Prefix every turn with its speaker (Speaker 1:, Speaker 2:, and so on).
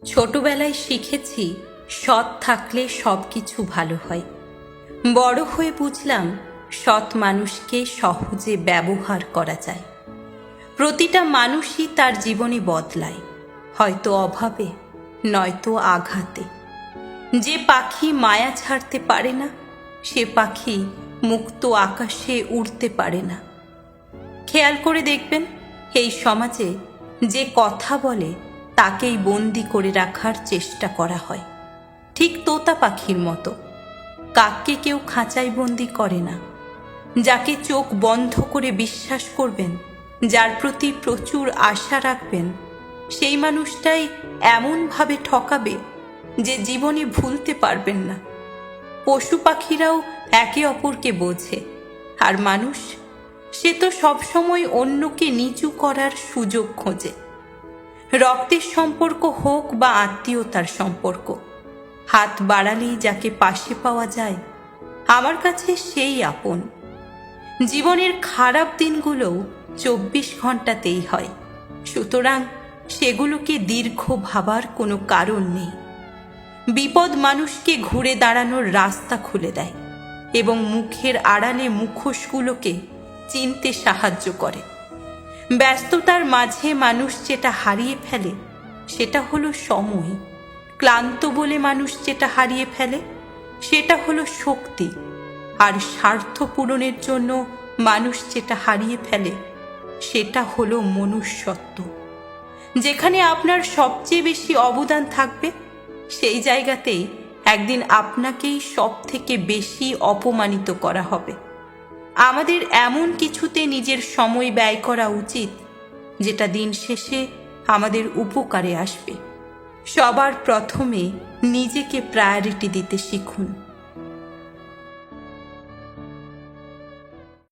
Speaker 1: ছোটবেলায় শিখেছি সৎ থাকলে সব কিছু ভালো হয়। বড় হয়ে বুঝলাম সৎ মানুষকে সহজে ব্যবহার করা যায়। প্রতিটা মানুষই তার জীবনে বদলায়, হয়তো অভাবে, নয়তো আঘাতে। যে পাখি মায়া ছাড়তে পারে না, সে পাখি মুক্ত আকাশে উড়তে পারে না। খেয়াল করে দেখবেন, এই সমাজে যে কথা বলে তাকেই বন্দি করে রাখার চেষ্টা করা হয়, ঠিক তোতা পাখির মতো। কাককে কেউ খাঁচায় বন্দি করে না। যাকে চোখ বন্ধ করে বিশ্বাস করবেন, যার প্রতি প্রচুর আশা রাখবেন, সেই মানুষটাই এমনভাবে ঠকাবে যে জীবনে ভুলতে পারবেন না। পশু পাখিরাও একে অপরকে বোঝে, আর মানুষ, সে তো সবসময় অন্যকে নিচু করার সুযোগ খোঁজে। রক্তের সম্পর্ক হোক বা আত্মীয়তার সম্পর্ক, হাত বাড়ালেই যাকে পাশে পাওয়া যায়, আমার কাছে সেই আপন। জীবনের খারাপ দিনগুলোও 24 ঘন্টাতেই হয়, সুতরাং সেগুলোকে দীর্ঘ ভাবার কোনো কারণ নেই। বিপদ মানুষকে ঘুরে দাঁড়ানোর রাস্তা খুলে দেয় এবং মুখের আড়ালে মুখোশগুলোকে চিনতে সাহায্য করে। ব্যস্ততার মাঝে মানুষ যেটা হারিয়ে ফেলে সেটা হলো সময়। ক্লান্ত বলে মানুষ যেটা হারিয়ে ফেলে সেটা হলো শক্তি। আর স্বার্থ পূরণের জন্য মানুষ যেটা হারিয়ে ফেলে সেটা হলো মনুষ্যত্ব। যেখানে আপনার সবচেয়ে বেশি অবদান থাকবে, সেই জায়গাতেই একদিন আপনাকেই সব থেকে বেশি অপমানিত করা হবে। আমাদের এমন কিছুতে নিজের সময় ব্যয় করা উচিত যেটা দিন শেষে আমাদের উপকারে আসবে। সবার প্রথমে নিজেকে প্রায়োরিটি দিতে শিখুন।